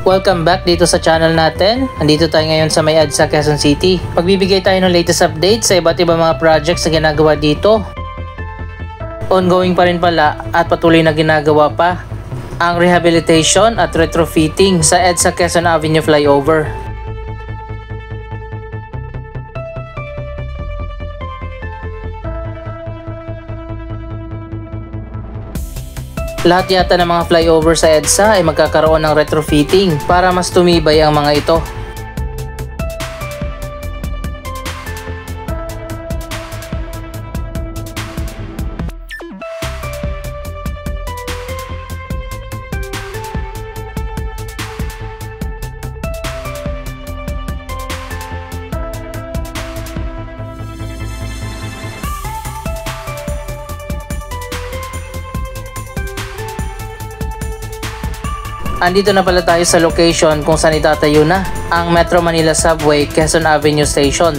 Welcome back dito sa channel natin. Nandito tayo ngayon sa may EDSA Quezon City. Magbibigay tayo ng latest update sa iba't ibang mga projects na ginagawa dito. Ongoing pa rin pala at patuloy na ginagawa pa ang rehabilitation at retrofitting sa EDSA Quezon Avenue Flyover. Lahat yata ng mga flyover sa EDSA ay magkakaroon ng retrofitting para mas tumibay ang mga ito. Andito na pala tayo sa location kung saan itatayo na ang Metro Manila Subway Quezon Avenue Station.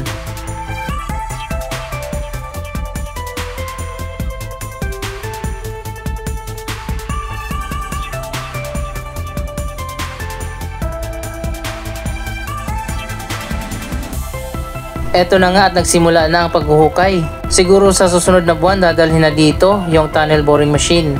Eto na nga at nagsimula na ang paghuhukay. Siguro sa susunod na buwan dadalhin na dito yung tunnel boring machine.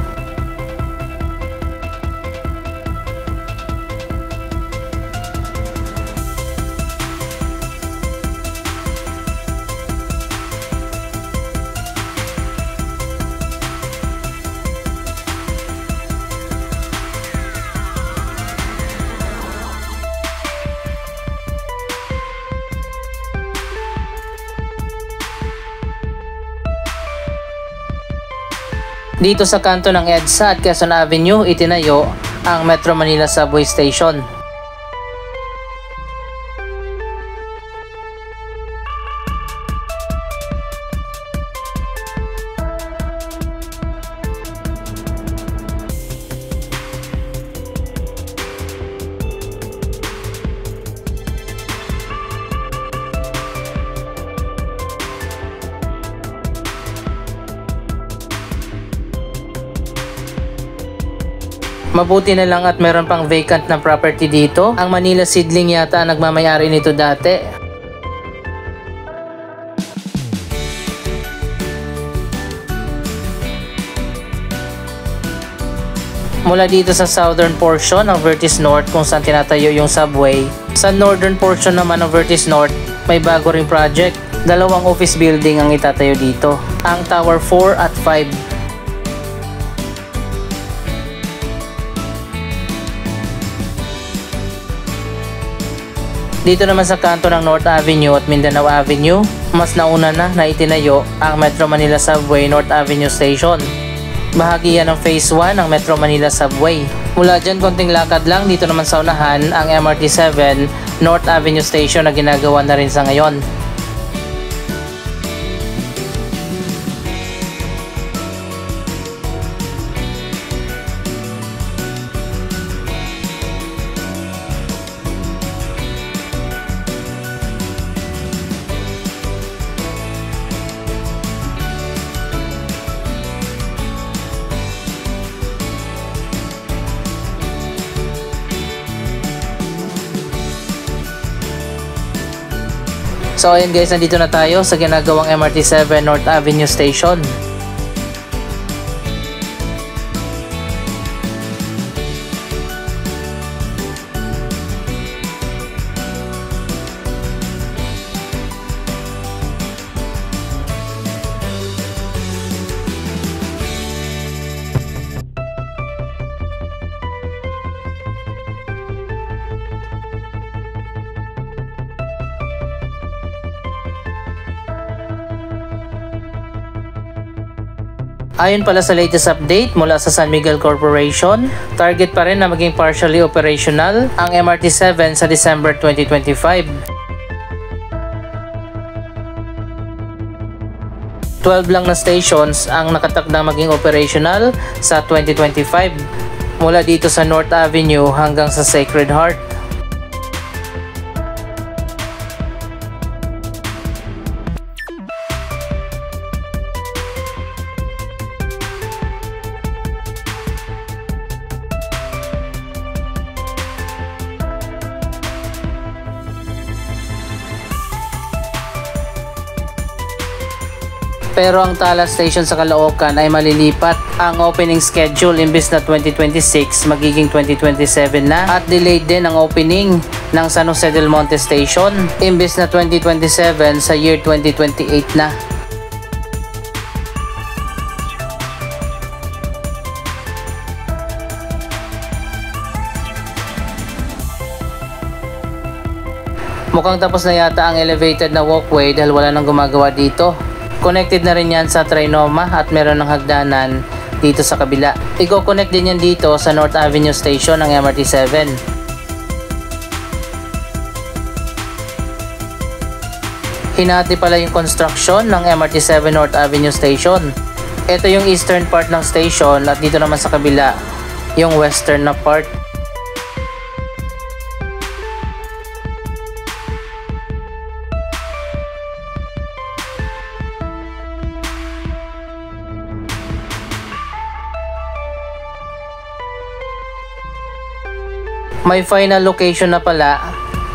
Dito sa kanto ng EDSA at Quezon Avenue, itinayo ang Metro Manila Subway Station. Mabuti na lang at meron pang vacant na property dito. Ang Manila Seedling yata ang nagmamayari nito dati. Mula dito sa southern portion ng Vertis North kung saan tinatayo yung subway, sa northern portion naman ng Vertis North may bago ring project. Dalawang office building ang itatayo dito, ang Tower 4 at 5. Dito naman sa kanto ng North Avenue at Mindanao Avenue, mas nauna na itinayo ang Metro Manila Subway North Avenue Station. Bahagi yan ng Phase 1 ng Metro Manila Subway. Mula dyan konting lakad lang, dito naman sa unahan ang MRT7 North Avenue Station na ginagawa na rin sa ngayon. So ayun guys, nandito na tayo sa ginagawang MRT7 North Avenue Station. Ayon pala sa latest update mula sa San Miguel Corporation, target pa rin na maging partially operational ang MRT7 sa December 2025. 12 lang na stations ang nakatakdang maging operational sa 2025 mula dito sa North Avenue hanggang sa Sacred Heart. Pero ang Tala Station sa Caloocan ay malilipat. Ang opening schedule imbes na 2026 magiging 2027 na, at delayed din ang opening ng San Jose del Monte Station imbes na 2027 sa year 2028 na. Mukhang tapos na yata ang elevated na walkway dahil wala nang gumagawa dito. Connected na rin yan sa Trinoma at meron ng hagdanan dito sa kabila. I-connect din yan dito sa North Avenue Station ng MRT-7. Hinati pala yung construction ng MRT-7 North Avenue Station. Ito yung eastern part ng station at dito naman sa kabila yung western na part. May final location na pala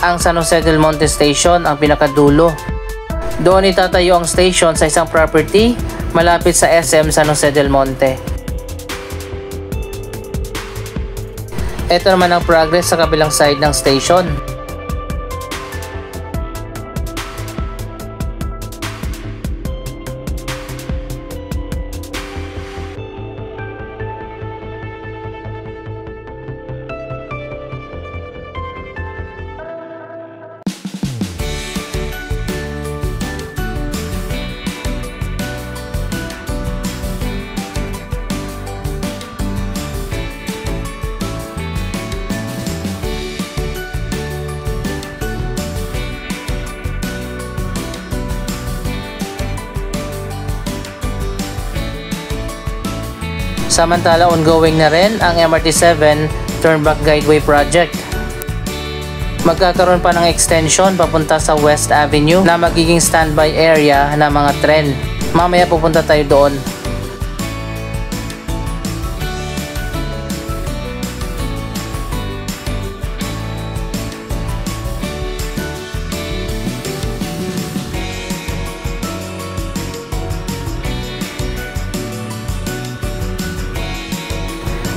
ang San Jose del Monte Station, ang pinakadulo. Doon itatayo ang station sa isang property malapit sa SM San Jose del Monte. Ito naman ang progress sa kabilang side ng station. Samantala, ongoing na rin ang MRT-7 Turnback Guideway Project. Magkakaroon pa ng extension papunta sa West Avenue na magiging standby area ng mga tren. Mamaya pupunta tayo doon.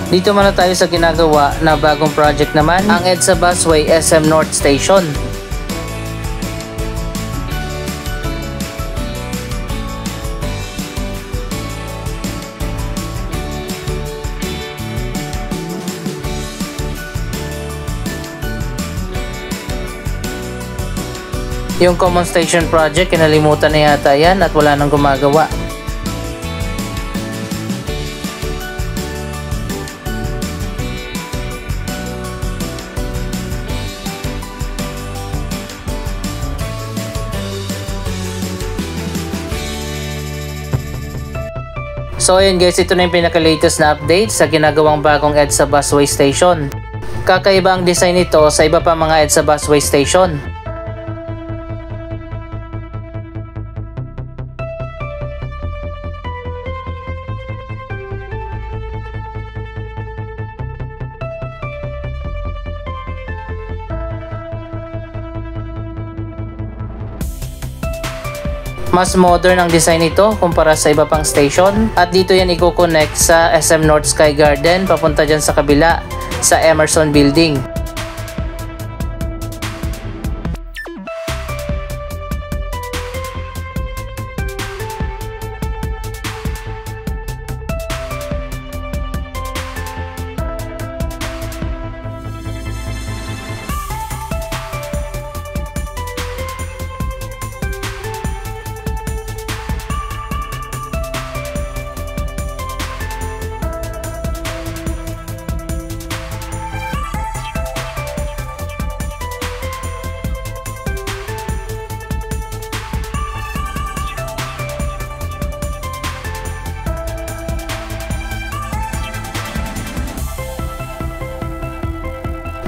Dito muna tayo sa ginagawa na bagong project naman, ang EDSA Busway SM North Station. Yung Common Station Project, kinalimutan na yata yan at wala nang gumagawa. So ayun guys, ito na yung pinaka-latest na update sa ginagawang bagong EDSA Busway Station. Kakaiba ang design nito sa iba pa mga EDSA Busway Station. Mas modern ang design nito kumpara sa iba pang station, at dito yan i-connect sa SM North Sky Garden papunta dyan sa kabila sa Emerson Building.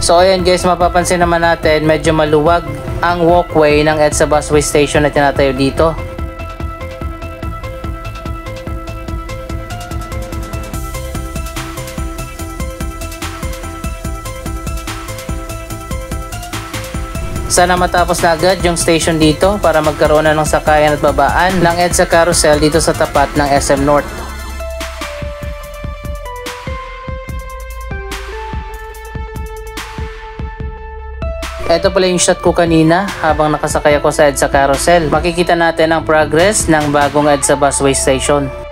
So ayan guys, mapapansin naman natin medyo maluwag ang walkway ng EDSA Busway Station na tinatayo dito. Sana matapos na agad yung station dito para magkaroon na ng sakayan at babaan ng EDSA Carousel dito sa tapat ng SM North. Ito pala yung shot ko kanina habang nakasakay ako sa EDSA Carousel. Makikita natin ang progress ng bagong EDSA Busway Station.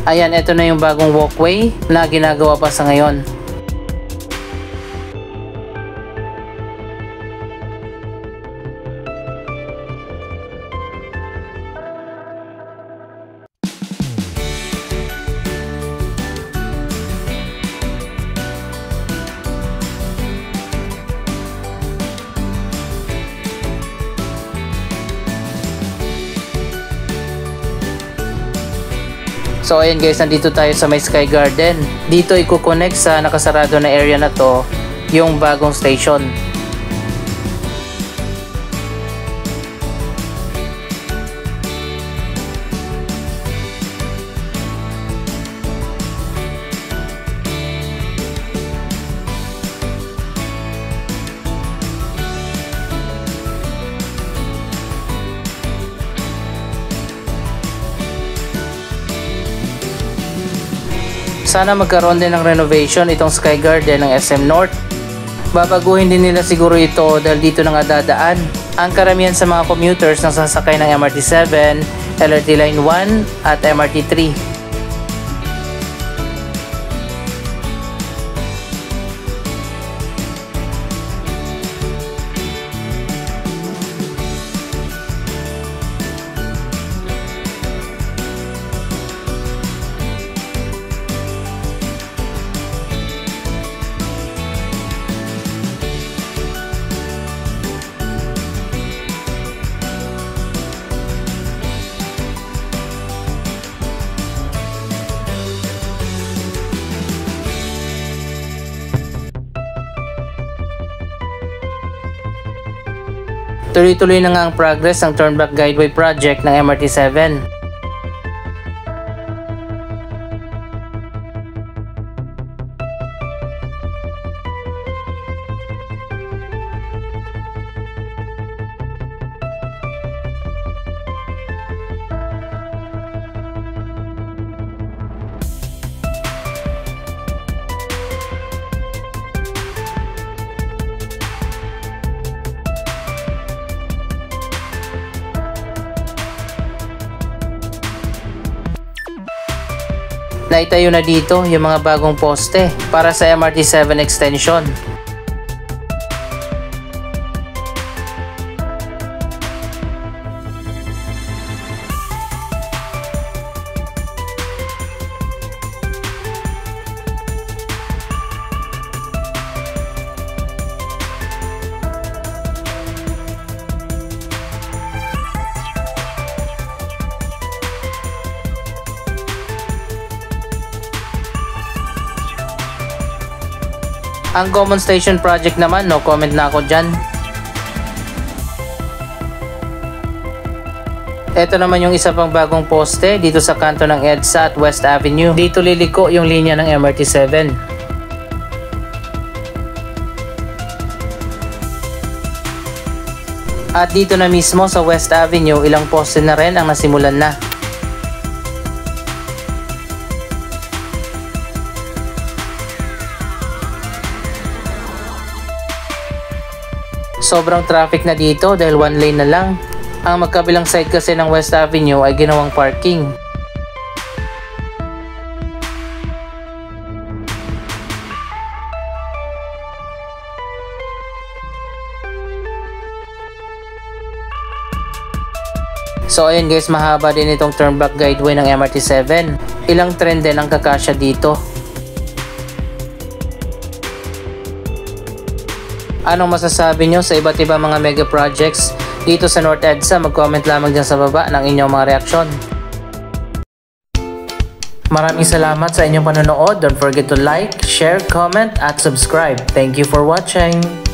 Ayan, ito na yung bagong walkway na ginagawa pa sa ngayon. So ayan guys, nandito tayo sa may Sky Garden. Dito i-connect sa nakasarado na area na to yung bagong station. Sana magkaroon din ng renovation itong Sky Garden ng SM North. Babaguhin din nila siguro ito dahil dito na nga dadaan ang karamihan sa mga commuters na sasakay ng MRT7, LRT Line 1 at MRT 3. Tuloy-tuloy na nga ang progress ng Turnback Guideway project ng MRT7. Naitayo na dito yung mga bagong poste para sa MRT7 extension. Ang Common Station project naman, no comment na ako dyan. Ito naman yung isa pang bagong poste dito sa kanto ng EDSA at West Avenue. Dito liliko yung linya ng MRT7. At dito na mismo sa West Avenue, ilang poste na rin ang nasimulan na. Sobrang traffic na dito dahil one lane na lang. Ang magkabilang side kasi ng West Avenue ay ginawang parking. So ayun guys, mahaba din itong Turnback Guideway ng MRT7. Ilang tren din ang kakasya dito. Anong masasabi nyo sa iba't ibang mga mega projects dito sa North EDSA? Mag-comment lamang dyan sa baba ng inyong mga reaksyon. Maraming salamat sa inyong panonood. Don't forget to like, share, comment, at subscribe. Thank you for watching.